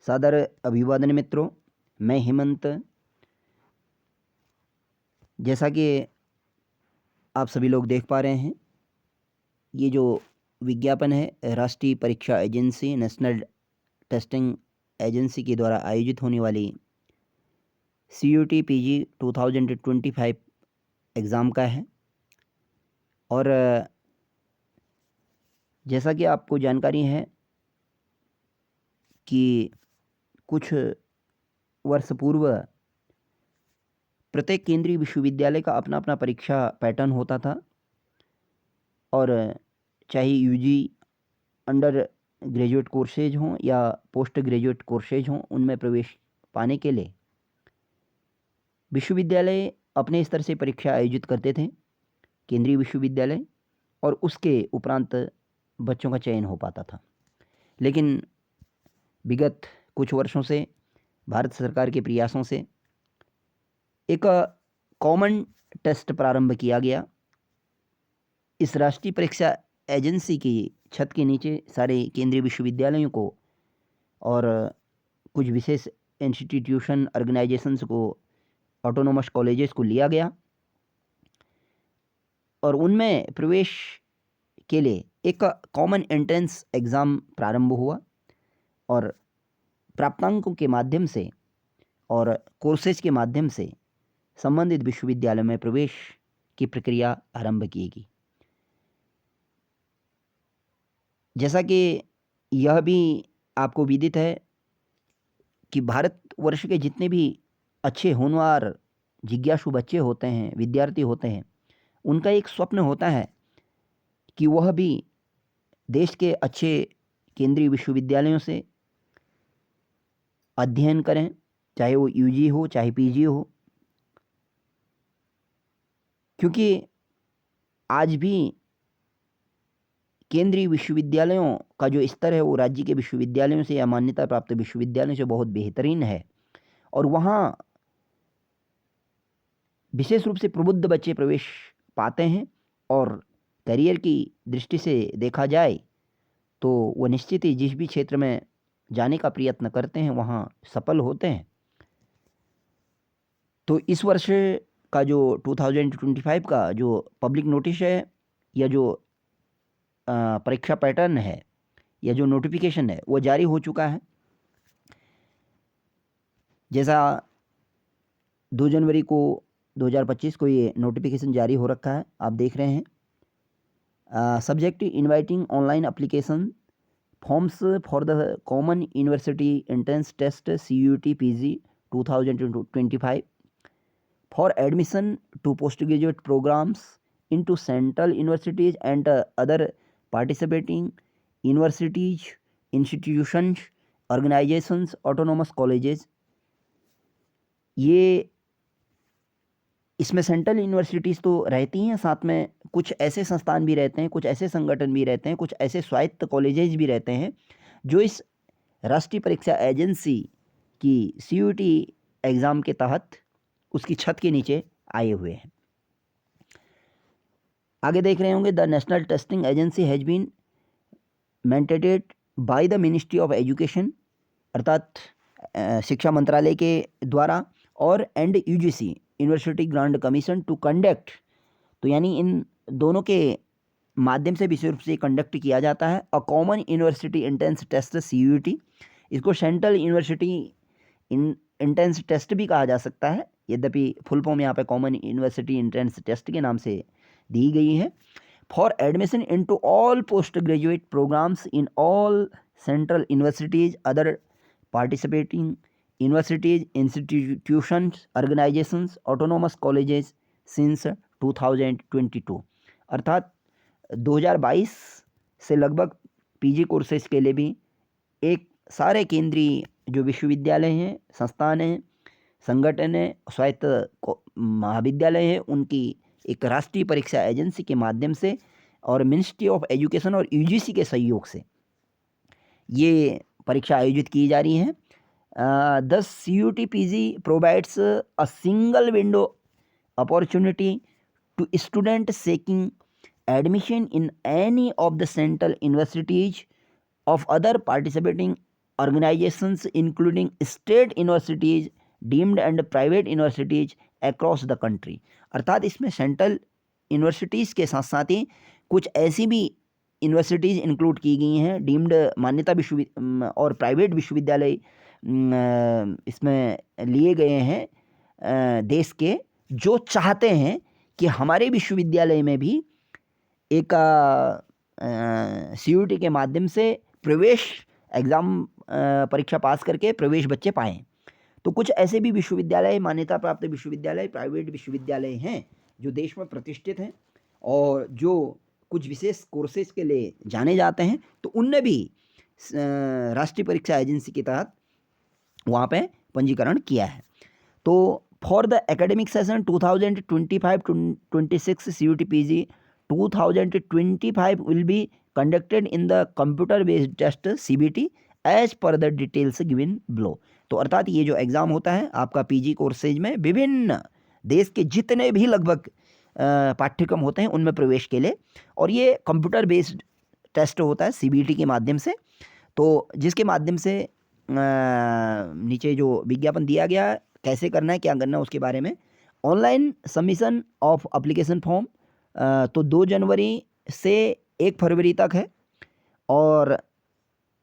सादर अभिवादन मित्रों, मैं हेमंत। जैसा कि आप सभी लोग देख पा रहे हैं, ये जो विज्ञापन है राष्ट्रीय परीक्षा एजेंसी नेशनल टेस्टिंग एजेंसी के द्वारा आयोजित होने वाली CUT PG 2025 एग्ज़ाम का है। और जैसा कि आपको जानकारी है कि कुछ वर्ष पूर्व प्रत्येक केंद्रीय विश्वविद्यालय का अपना अपना परीक्षा पैटर्न होता था, और चाहे UG अंडर ग्रेजुएट कोर्सेज हों या पोस्ट ग्रेजुएट कोर्सेज हों, उनमें प्रवेश पाने के लिए विश्वविद्यालय अपने स्तर से परीक्षा आयोजित करते थे, केंद्रीय विश्वविद्यालय, और उसके उपरांत बच्चों का चयन हो पाता था। लेकिन विगत कुछ वर्षों से भारत सरकार के प्रयासों से एक कॉमन टेस्ट प्रारंभ किया गया। इस राष्ट्रीय परीक्षा एजेंसी की छत के नीचे सारे केंद्रीय विश्वविद्यालयों को और कुछ विशेष इंस्टीट्यूशन ऑर्गेनाइजेशंस को, ऑटोनोमस कॉलेजेस को लिया गया, और उनमें प्रवेश के लिए एक कॉमन एंट्रेंस एग्ज़ाम प्रारंभ हुआ, और प्राप्तांकों के माध्यम से और कोर्सेज के माध्यम से संबंधित विश्वविद्यालय में प्रवेश की प्रक्रिया आरंभ की गई। जैसा कि यह भी आपको विदित है कि भारतवर्ष के जितने भी अच्छे होनहार जिज्ञासु बच्चे होते हैं, विद्यार्थी होते हैं, उनका एक स्वप्न होता है कि वह भी देश के अच्छे केंद्रीय विश्वविद्यालयों से अध्ययन करें, चाहे वो UG हो चाहे PG हो, क्योंकि आज भी केंद्रीय विश्वविद्यालयों का जो स्तर है वो राज्य के विश्वविद्यालयों से या मान्यता प्राप्त विश्वविद्यालयों से बहुत बेहतरीन है, और वहाँ विशेष रूप से प्रबुद्ध बच्चे प्रवेश पाते हैं। और करियर की दृष्टि से देखा जाए तो वह निश्चित ही जिस भी क्षेत्र में जाने का प्रयत्न करते हैं वहाँ सफल होते हैं। तो इस वर्ष का जो 2025 का जो पब्लिक नोटिस है, या जो परीक्षा पैटर्न है, या जो नोटिफिकेशन है, वो जारी हो चुका है। जैसा 2 जनवरी को 2025 को ये नोटिफिकेशन जारी हो रखा है, आप देख रहे हैं। Subject inviting online application forms for the common university entrance test CUT PG 2025 for admission to postgraduate programs into central universities and other participating universities, institutions, organizations, autonomous colleges। ये इसमें सेंट्रल यूनिवर्सिटीज़ तो रहती हैं, साथ में कुछ ऐसे संस्थान भी रहते हैं, कुछ ऐसे संगठन भी रहते हैं, कुछ ऐसे स्वायत्त कॉलेजेज भी रहते हैं जो इस राष्ट्रीय परीक्षा एजेंसी की CUT एग्ज़ाम के तहत उसकी छत के नीचे आए हुए हैं। आगे देख रहे होंगे, the national testing agency has been mandated by the ministry of education, अर्थात शिक्षा मंत्रालय के द्वारा, और and UGC university grant commission to conduct, तो यानी इन दोनों के माध्यम से विशेष रूप से कंडक्ट किया जाता है a common university entrance test CUT। इसको सेंट्रल यूनिवर्सिटी एंट्रेंस टेस्ट भी कहा जा सकता है, यद्यपि फुल फॉर्म यहाँ पे कॉमन यूनिवर्सिटी एंट्रेंस टेस्ट के नाम से दी गई है। For admission into all post graduate programmes in all central universities, other participating universities, institutions, organisations, autonomous colleges since 2022, अर्थात 2022 से लगभग PG कोर्सेज के लिए भी एक सारे केंद्रीय जो विश्वविद्यालय हैं, संस्थान हैं, संगठन हैं, स्वायत्त महाविद्यालय हैं, उनकी एक राष्ट्रीय परीक्षा एजेंसी के माध्यम से और मिनिस्ट्री ऑफ एजुकेशन और UGC के सहयोग से ये परीक्षा आयोजित की जा रही है। The CUT PG provides a single window opportunity to student seeking admission in any of the central universities of other participating organisations including state universities, deemed and private universities across the country. अर्थात इसमें central universities के साथ साथ ही कुछ ऐसी भी universities include की गई हैं, डीम्ड मान्यता और प्राइवेट विश्वविद्यालय इसमें लिए गए हैं देश के, जो चाहते हैं कि हमारे विश्वविद्यालय में भी एक CUET के माध्यम से प्रवेश एग्ज़ाम परीक्षा पास करके प्रवेश बच्चे पाएँ। तो कुछ ऐसे भी विश्वविद्यालय, मान्यता प्राप्त विश्वविद्यालय, प्राइवेट विश्वविद्यालय हैं जो देश में प्रतिष्ठित हैं और जो कुछ विशेष कोर्सेज के लिए जाने जाते हैं, तो उनने भी राष्ट्रीय परीक्षा एजेंसी के तहत वहाँ पे पंजीकरण किया है। तो for the academic session 2025-26 CUET PG 2025 will be conducted in the computer based test CBT as per the details given below. तो अर्थात ये जो एग्ज़ाम होता है आपका PG कोर्सेज में विभिन्न देश के जितने भी लगभग पाठ्यक्रम होते हैं उनमें प्रवेश के लिए, और ये कंप्यूटर बेस्ड टेस्ट होता है CBT के माध्यम से। तो जिसके माध्यम से नीचे जो विज्ञापन दिया गया है, कैसे करना है, क्या करना है, उसके बारे में। Online submission of application form तो 2 जनवरी से 1 फरवरी तक है और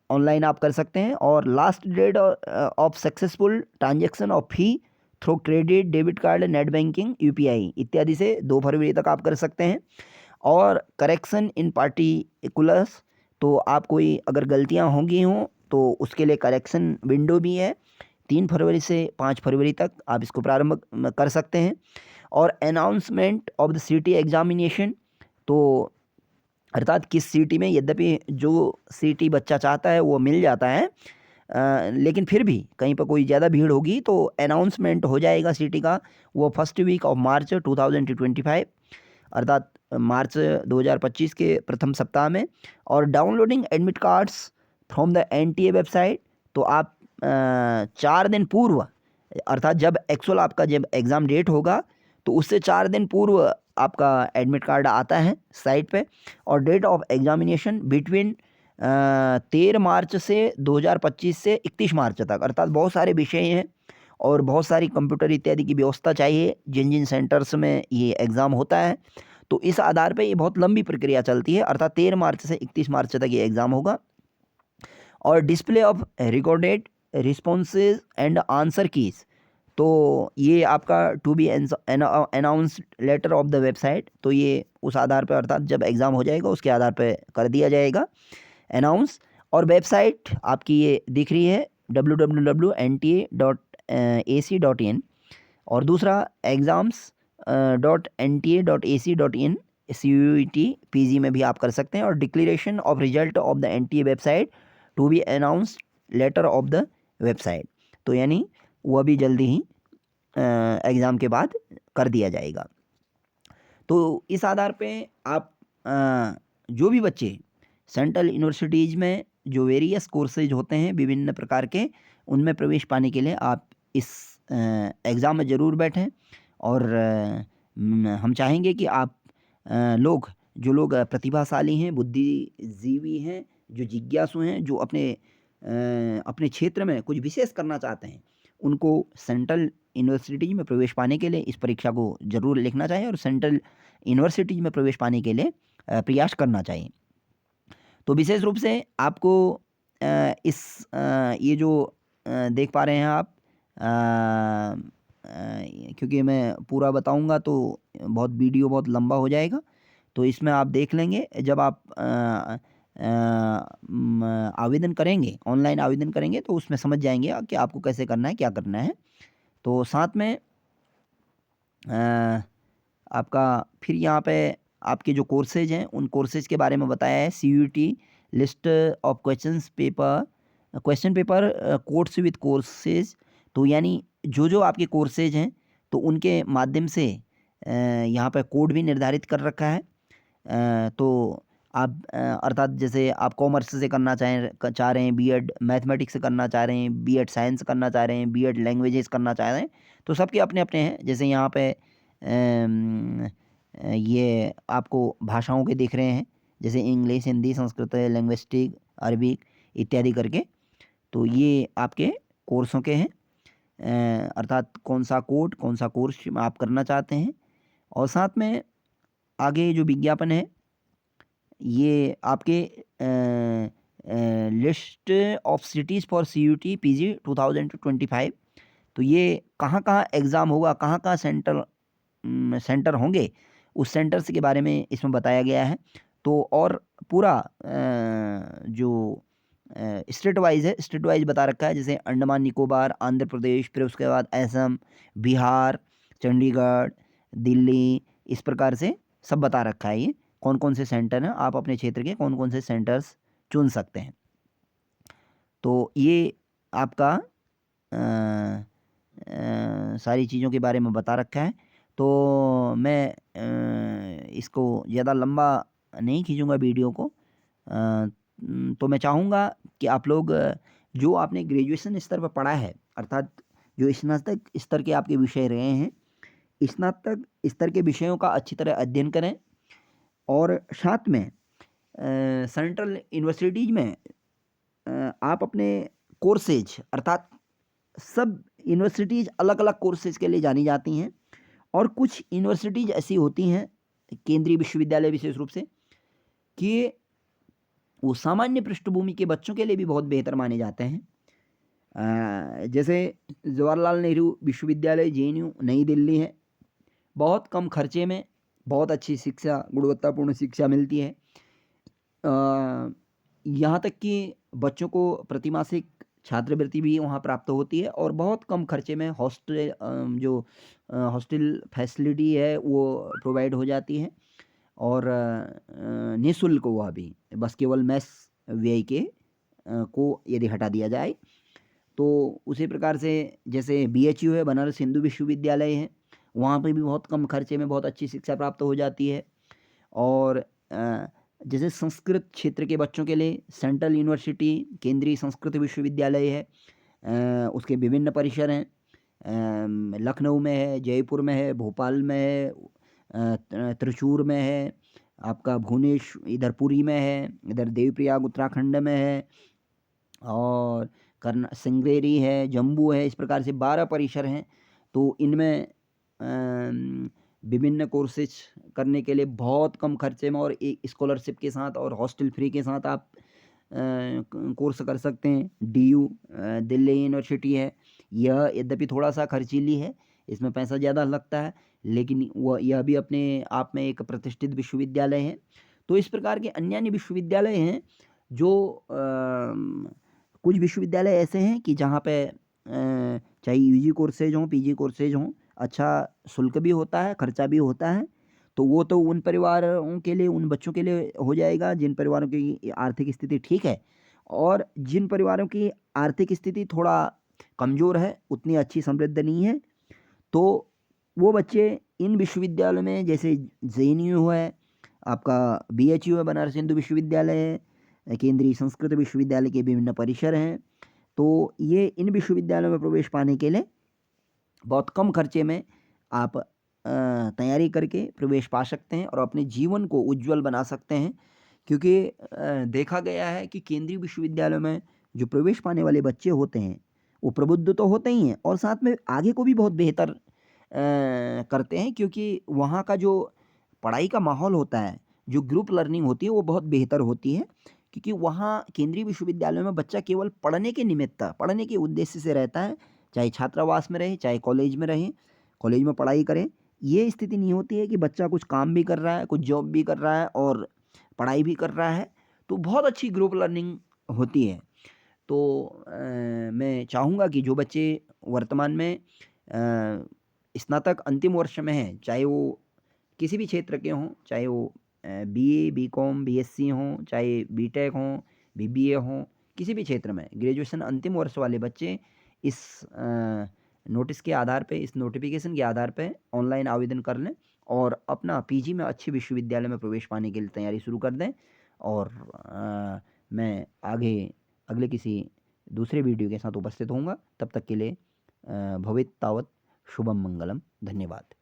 ऑनलाइन आप कर सकते हैं। और last date of successful transaction of fee through credit, debit card, net banking, UPI इत्यादि से 2 फरवरी तक आप कर सकते हैं। और करेक्शन इन पार्टिकुलर्स, तो आप कोई अगर गलतियां होंगी हों तो उसके लिए करेक्शन विंडो भी है, 3 फरवरी से 5 फरवरी तक आप इसको प्रारंभ कर सकते हैं। और announcement of the city examination, तो अर्थात किस सिटी में, यद्यपि जो सिटी बच्चा चाहता है वो मिल जाता है, लेकिन फिर भी कहीं पर कोई ज़्यादा भीड़ होगी तो अनाउंसमेंट हो जाएगा सिटी का, वो फर्स्ट वीक ऑफ मार्च 2025 अर्थात मार्च 2025 के प्रथम सप्ताह में। और downloading admit cards from the NTA website, तो आप 4 दिन पूर्व, अर्थात जब एक्चुअल आपका जब एग्ज़ाम डेट होगा तो उससे 4 दिन पूर्व आपका एडमिट कार्ड आता है साइट पे। और डेट ऑफ एग्जामिनेशन बिटवीन 13 मार्च से 2025 से 31 मार्च तक, अर्थात बहुत सारे विषय हैं और बहुत सारी कंप्यूटर इत्यादि की व्यवस्था चाहिए जिन जिन सेंटर्स में ये एग्ज़ाम होता है। तो इस आधार पे ये बहुत लंबी प्रक्रिया चलती है, अर्थात 13 मार्च से 31 मार्च तक ये एग्ज़ाम होगा। और display of recorded responses and answer keys, तो ये आपका to be announced later of the website, तो ये उस आधार पर, अर्थात जब एग्ज़ाम हो जाएगा उसके आधार पर कर दिया जाएगा अनाउंस। और वेबसाइट आपकी ये दिख रही है www.nta.ac.in, और दूसरा exams.nta.ac.in CUET PG में भी आप कर सकते हैं। और declaration of result of the NTA website to be announced later of the website, तो यानी वह भी जल्दी ही एग्ज़ाम के बाद कर दिया जाएगा। तो इस आधार पे आप जो भी बच्चे सेंट्रल यूनिवर्सिटीज़ में जो वेरियस कोर्सेज होते हैं विभिन्न प्रकार के, उनमें प्रवेश पाने के लिए आप इस एग्ज़ाम में ज़रूर बैठें। और हम चाहेंगे कि आप जो लोग प्रतिभाशाली हैं, बुद्धिजीवी हैं, जो जिज्ञासु हैं, जो अपने क्षेत्र में कुछ विशेष करना चाहते हैं, उनको सेंट्रल यूनिवर्सिटीज़ में प्रवेश पाने के लिए इस परीक्षा को ज़रूर लिखना चाहिए और सेंट्रल यूनिवर्सिटीज़ में प्रवेश पाने के लिए प्रयास करना चाहिए। तो विशेष रूप से आपको ये जो देख पा रहे हैं आप, क्योंकि मैं पूरा बताऊंगा तो वीडियो बहुत लंबा हो जाएगा, तो इसमें आप देख लेंगे जब आप आवेदन करेंगे, ऑनलाइन आवेदन करेंगे तो उसमें समझ जाएंगे कि आपको कैसे करना है, क्या करना है। तो साथ में आपका फिर यहाँ पे आपके जो कोर्सेज हैं उन कोर्सेज के बारे में बताया है। CUET list of question paper course with courses, तो यानी जो आपके कोर्सेज हैं तो उनके माध्यम से यहाँ पे कोड भी निर्धारित कर रखा है। तो आप अर्थात जैसे आप कॉमर्स से करना चाह रहे हैं, B.Ed मैथमेटिक्स से करना चाह रहे हैं, B.Ed साइंस करना चाह रहे हैं, B.Ed लैंग्वेजेस करना चाह रहे हैं, तो सबके अपने अपने हैं। जैसे यहाँ पे ये आपको भाषाओं के दिख रहे हैं, जैसे English, Hindi, Sanskrit, linguistic, Arabic इत्यादि करके। तो ये आपके कोर्सों के हैं, अर्थात कौन सा कोर्स आप करना चाहते हैं। और साथ में आगे जो विज्ञापन है ये आपके list of cities for CUT PG 2025। तो ये कहाँ-कहाँ एग्ज़ाम होगा, कहाँ-कहाँ सेंटर होंगे, उस सेंटर्स के बारे में इसमें बताया गया है। तो और पूरा जो स्टेट वाइज़ है, स्टेट वाइज़ बता रखा है, जैसे अंडमान निकोबार, आंध्र प्रदेश, फिर उसके बाद असम, बिहार, चंडीगढ़, दिल्ली, इस प्रकार से सब बता रखा है ये, कौन-कौन से सेंटर हैं, आप अपने क्षेत्र के कौन-कौन से सेंटर्स चुन सकते हैं। तो ये आपका सारी चीज़ों के बारे में बता रखा है। तो मैं इसको ज़्यादा लंबा नहीं खींचूँगा वीडियो को। तो मैं चाहूँगा कि आप लोग जो आपने ग्रेजुएशन स्तर पर पढ़ा है, अर्थात जो स्नातक स्तर के आपके विषय रहे हैं, स्नातक स्तर के विषयों का अच्छी तरह अध्ययन करें और साथ में सेंट्रल यूनिवर्सिटीज़ में आप अपने कोर्सेज, अर्थात सब यूनिवर्सिटीज़ अलग-अलग कोर्सेज के लिए जानी जाती हैं और कुछ यूनिवर्सिटीज़ ऐसी होती हैं, केंद्रीय विश्वविद्यालय विशेष रूप से, कि वो सामान्य पृष्ठभूमि के बच्चों के लिए भी बहुत बेहतर माने जाते हैं। जैसे जवाहरलाल नेहरू विश्वविद्यालय JNU नई दिल्ली है। बहुत कम खर्चे में बहुत अच्छी शिक्षा, गुणवत्तापूर्ण शिक्षा मिलती है। यहाँ तक कि बच्चों को प्रतिमासिक छात्रवृत्ति भी वहाँ प्राप्त होती है और बहुत कम खर्चे में हॉस्टल फैसिलिटी है वो प्रोवाइड हो जाती है और निःशुल्क वह भी, बस केवल मेस व्यय के को यदि हटा दिया जाए तो उसी प्रकार से जैसे BHU है, बनारस हिंदू विश्वविद्यालय है, वहाँ पे भी बहुत कम खर्चे में बहुत अच्छी शिक्षा प्राप्त हो जाती है। और जैसे संस्कृत क्षेत्र के बच्चों के लिए सेंट्रल यूनिवर्सिटी केंद्रीय संस्कृत विश्वविद्यालय है, उसके विभिन्न परिसर हैं, लखनऊ में है, जयपुर में है, भोपाल में है, त्रिचूर में है, आपका भुवनेश्वर इधर पुरी में है, इधर देवप्रयाग उत्तराखंड में है और श्रृंगेरी है, जम्मू है, इस प्रकार से 12 परिसर हैं। तो इनमें विभिन्न कोर्सेज करने के लिए बहुत कम खर्चे में और एक स्कॉलरशिप के साथ और हॉस्टल फ्री के साथ आप कोर्स कर सकते हैं। DU दिल्ली यूनिवर्सिटी है, यह यद्यपि थोड़ा सा खर्चीली है, इसमें पैसा ज़्यादा लगता है, लेकिन यह भी अपने आप में एक प्रतिष्ठित विश्वविद्यालय है। तो इस प्रकार के अन्य विश्वविद्यालय हैं जो कुछ विश्वविद्यालय ऐसे हैं कि जहाँ पे चाहे UG कोर्सेज हों, PG कोर्सेज हों, अच्छा शुल्क भी होता है, खर्चा भी होता है। तो वो तो उन परिवारों के लिए, उन बच्चों के लिए हो जाएगा जिन परिवारों की आर्थिक स्थिति ठीक है और जिन परिवारों की आर्थिक स्थिति थोड़ा कमज़ोर है, उतनी अच्छी समृद्ध नहीं है, तो वो बच्चे इन विश्वविद्यालयों में, जैसे JNU है, आपका BHU है, बनारस हिंदू विश्वविद्यालय है, केंद्रीय संस्कृत विश्वविद्यालय के विभिन्न परिसर हैं। तो ये इन विश्वविद्यालयों में प्रवेश पाने के लिए बहुत कम खर्चे में आप तैयारी करके प्रवेश पा सकते हैं और अपने जीवन को उज्ज्वल बना सकते हैं। क्योंकि देखा गया है कि केंद्रीय विश्वविद्यालयों में जो प्रवेश पाने वाले बच्चे होते हैं, वो प्रबुद्ध तो होते ही हैं और साथ में आगे को भी बहुत बेहतर करते हैं, क्योंकि वहाँ का जो पढ़ाई का माहौल होता है, जो ग्रुप लर्निंग होती है, वो बहुत बेहतर होती है। क्योंकि वहाँ केंद्रीय विश्वविद्यालयों में बच्चा केवल पढ़ने के निमित्त, पढ़ने के उद्देश्य से रहता है, चाहे छात्रावास में रहे, चाहे कॉलेज में रहे, कॉलेज में पढ़ाई करे। ये स्थिति नहीं होती है कि बच्चा कुछ काम भी कर रहा है, कुछ जॉब भी कर रहा है और पढ़ाई भी कर रहा है, तो बहुत अच्छी ग्रुप लर्निंग होती है। तो मैं चाहूँगा कि जो बच्चे वर्तमान में स्नातक अंतिम वर्ष में हैं, चाहे वो किसी भी क्षेत्र के हों, चाहे वो BA, BCom, BSc हों, चाहे BTech हों, BBA हों, किसी भी क्षेत्र में ग्रेजुएशन अंतिम वर्ष वाले बच्चे इस नोटिस के आधार पे, इस नोटिफिकेशन के आधार पे ऑनलाइन आवेदन कर लें और अपना PG में अच्छे विश्वविद्यालय में प्रवेश पाने के लिए तैयारी शुरू कर दें। और मैं आगे अगले किसी दूसरे वीडियो के साथ उपस्थित होऊंगा। तब तक के लिए भवेत् तावत् शुभम मंगलम। धन्यवाद।